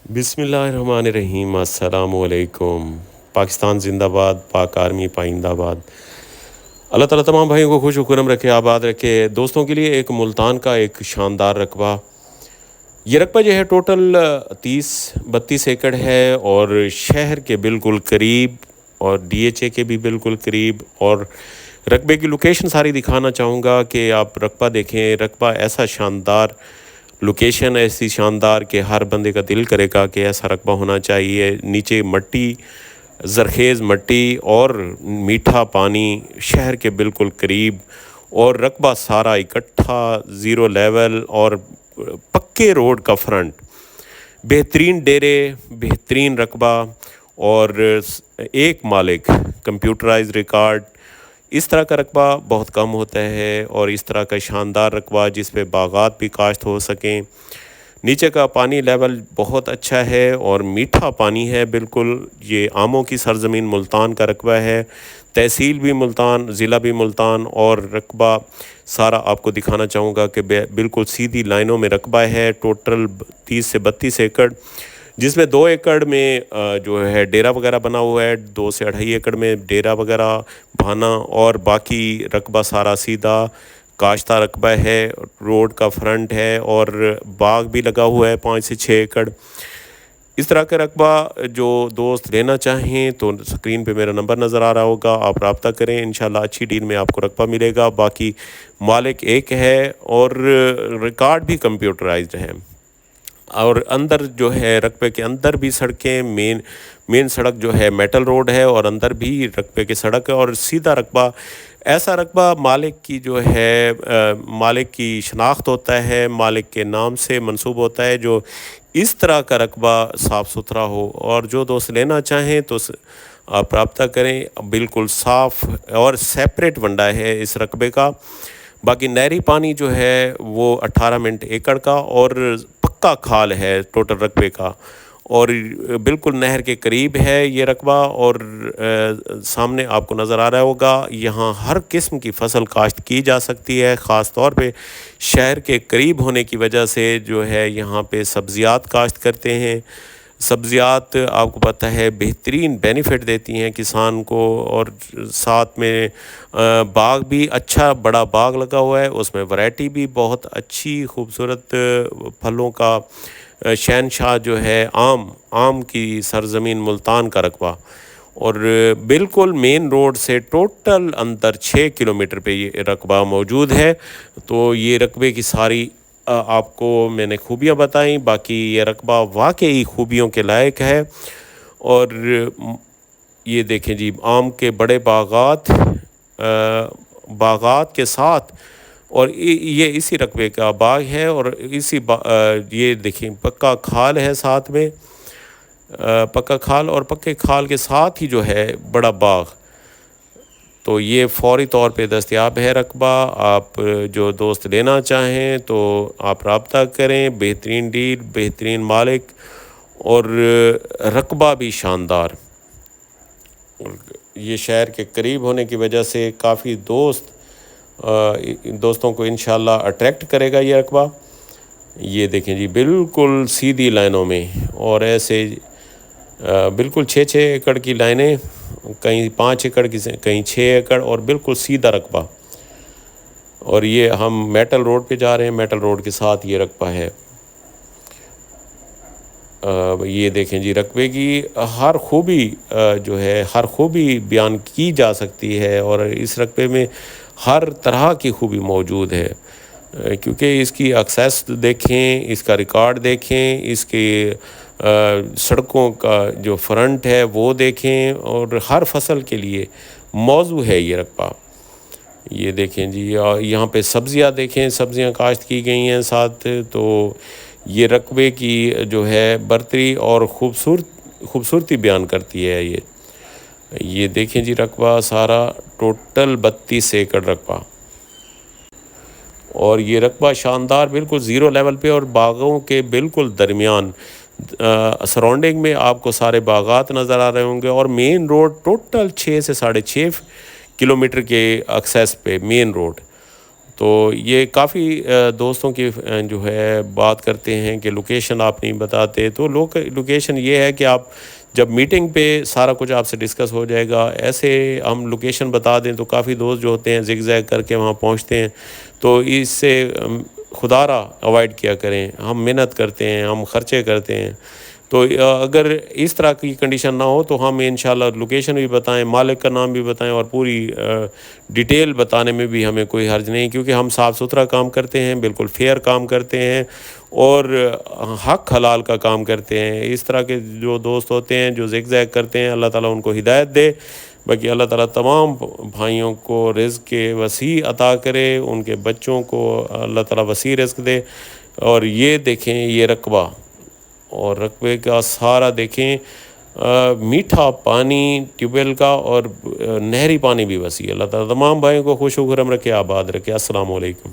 بسم اللہ الرحمن الرحیم، السلام علیکم۔ پاکستان زندہ باد، پاک آرمی پائندہ باد۔ اللہ تعالیٰ تمام بھائیوں کو خوش و خرم رکھے، آباد رکھے۔ دوستوں کے لیے ایک ملتان کا ایک شاندار رقبہ، یہ رقبہ جو ہے ٹوٹل 32 ایکڑ ہے اور شہر کے بالکل قریب اور DHA کے بھی بالکل قریب، اور رقبے کی لوکیشن ساری دکھانا چاہوں گا کہ آپ رقبہ دیکھیں۔ رقبہ ایسا شاندار، لوکیشن ایسی شاندار کہ ہر بندے کا دل کرے گا کہ ایسا رقبہ ہونا چاہیے۔ نیچے مٹی، زرخیز مٹی اور میٹھا پانی، شہر کے بالکل قریب، اور رقبہ سارا اکٹھا، زیرو لیول اور پکے روڈ کا فرنٹ، بہترین ڈیرے، بہترین رقبہ، اور ایک مالک، کمپیوٹرائز ریکارڈ۔ اس طرح کا رقبہ بہت کم ہوتا ہے، اور اس طرح کا شاندار رقبہ جس پہ باغات بھی کاشت ہو سکیں۔ نیچے کا پانی لیول بہت اچھا ہے اور میٹھا پانی ہے بالکل۔ یہ آموں کی سرزمین ملتان کا رقبہ ہے، تحصیل بھی ملتان، ضلع بھی ملتان، اور رقبہ سارا آپ کو دکھانا چاہوں گا کہ بالکل سیدھی لائنوں میں رقبہ ہے۔ ٹوٹل 30 سے 32 ایکڑ، جس میں 2 ایکڑ میں جو ہے ڈیرا وغیرہ بنا ہوا ہے، 2 سے 2.5 ایکڑ میں ڈیرا وغیرہ بھانا، اور باقی رقبہ سارا سیدھا کاشتہ رقبہ ہے، روڈ کا فرنٹ ہے، اور باغ بھی لگا ہوا ہے 5 سے 6 ایکڑ۔ اس طرح کا رقبہ جو دوست لینا چاہیں تو سکرین پہ میرا نمبر نظر آ رہا ہوگا، آپ رابطہ کریں، انشاءاللہ اچھی ڈیل میں آپ کو رقبہ ملے گا۔ باقی مالک ایک ہے اور ریکارڈ بھی کمپیوٹرائزڈ ہے، اور اندر جو ہے رقبے کے اندر بھی سڑکیں، مین سڑک جو ہے میٹل روڈ ہے، اور اندر بھی رقبے کی سڑک ہے، اور سیدھا رقبہ، ایسا رقبہ مالک کی جو ہے مالک کی شناخت ہوتا ہے، مالک کے نام سے منسوب ہوتا ہے، جو اس طرح کا رقبہ صاف ستھرا ہو۔ اور جو دوست لینا چاہیں تو آپ رابطہ کریں، بالکل صاف اور سیپریٹ ونڈا ہے اس رقبے کا۔ باقی نہری پانی جو ہے وہ 18 منٹ ایکڑ کا، اور پکا کھال ہے ٹوٹل رقبے کا، اور بالکل نہر کے قریب ہے یہ رقبہ، اور سامنے آپ کو نظر آ رہا ہوگا یہاں ہر قسم کی فصل کاشت کی جا سکتی ہے۔ خاص طور پہ شہر کے قریب ہونے کی وجہ سے جو ہے یہاں پہ سبزیات کاشت کرتے ہیں۔ سبزیات آپ کو پتہ ہے بہترین بینیفٹ دیتی ہیں کسان کو، اور ساتھ میں باغ بھی اچھا بڑا باغ لگا ہوا ہے، اس میں ورائٹی بھی بہت اچھی خوبصورت پھلوں کا شہنشاہ جو ہے آم کی سرزمین ملتان کا رقبہ، اور بالکل مین روڈ سے ٹوٹل اندر 6 کلومیٹر پہ یہ رقبہ موجود ہے۔ تو یہ رقبے کی ساری آپ کو میں نے خوبیاں بتائیں، باقی یہ رقبہ واقعی خوبیوں کے لائق ہے۔ اور یہ دیکھیں جی، آم کے بڑے باغات کے ساتھ، اور یہ اسی رقبے کا باغ ہے، اور یہ دیکھیں پکا کھال ہے ساتھ میں، پکا کھال، اور پکے کھال کے ساتھ ہی جو ہے بڑا باغ۔ تو یہ فوری طور پہ دستیاب ہے رقبہ۔ آپ جو دوست لینا چاہیں تو آپ رابطہ کریں، بہترین ڈیل، بہترین مالک، اور رقبہ بھی شاندار۔ یہ شہر کے قریب ہونے کی وجہ سے کافی دوستوں کو انشاءاللہ اٹریکٹ کرے گا یہ رقبہ۔ یہ دیکھیں جی، بالکل سیدھی لائنوں میں، اور ایسے بالکل 6 ایکڑ کی لائنیں، کہیں 5 ایکڑ کی، کہیں 6 ایکڑ، اور بالکل سیدھا رقبہ۔ اور یہ ہم میٹل روڈ پہ جا رہے ہیں، میٹل روڈ کے ساتھ یہ رقبہ ہے۔ یہ دیکھیں جی، رقبے کی ہر خوبی جو ہے، ہر خوبی بیان کی جا سکتی ہے، اور اس رقبے میں ہر طرح کی خوبی موجود ہے، کیونکہ اس کی ایکسیس دیکھیں، اس کا ریکارڈ دیکھیں، اس کے سڑکوں کا جو فرنٹ ہے وہ دیکھیں، اور ہر فصل کے لیے موزوں ہے یہ رقبہ۔ یہ دیکھیں جی، یہاں پہ سبزیاں دیکھیں، سبزیاں کاشت کی گئی ہیں ساتھ۔ تو یہ رقبے کی جو ہے برتری اور خوبصورتی بیان کرتی ہے۔ یہ دیکھیں جی، رقبہ سارا ٹوٹل 32 ایکڑ رقبہ، اور یہ رقبہ شاندار بالکل زیرو لیول پہ، اور باغوں کے بالکل درمیان سراؤنڈنگ میں آپ کو سارے باغات نظر آ رہے ہوں گے، اور مین روڈ ٹوٹل 6 سے 6.5 کلومیٹر کے ایکسیس پہ مین روڈ۔ تو یہ کافی دوستوں کی جو ہے بات کرتے ہیں کہ لوکیشن آپ نہیں بتاتے، تو لوکیشن یہ ہے کہ آپ جب میٹنگ پہ سارا کچھ آپ سے ڈسکس ہو جائے گا، ایسے ہم لوکیشن بتا دیں تو کافی دوست جو ہوتے ہیں زگ زیگ کر کے وہاں پہنچتے ہیں، تو اس سے خدا را اوائڈ کیا کریں. ہم محنت کرتے ہیں، ہم خرچے کرتے ہیں، تو اگر اس طرح کی کنڈیشن نہ ہو تو ہم انشاءاللہ لوکیشن بھی بتائیں، مالک کا نام بھی بتائیں، اور پوری ڈیٹیل بتانے میں بھی ہمیں کوئی حرج نہیں، کیونکہ ہم صاف ستھرا کام کرتے ہیں، بالکل فیئر کام کرتے ہیں، اور حق حلال کا کام کرتے ہیں. اس طرح کے جو دوست ہوتے ہیں جو زگ زیگ کرتے ہیں، اللہ تعالیٰ ان کو ہدایت دے. باقی اللہ تعالیٰ تمام بھائیوں کو رزق کے وسیع عطا کرے، ان کے بچوں کو اللہ تعالیٰ وسیع رزق دے. اور یہ دیکھیں، یہ رقبہ اور رقبے کا سارا دیکھیں، میٹھا پانی ٹیوب ویل کا اور نہری پانی بھی وسیع. اللہ تعالیٰ تمام بھائیوں کو خوش و خرم رکھے، آباد رکھے. السلام علیکم.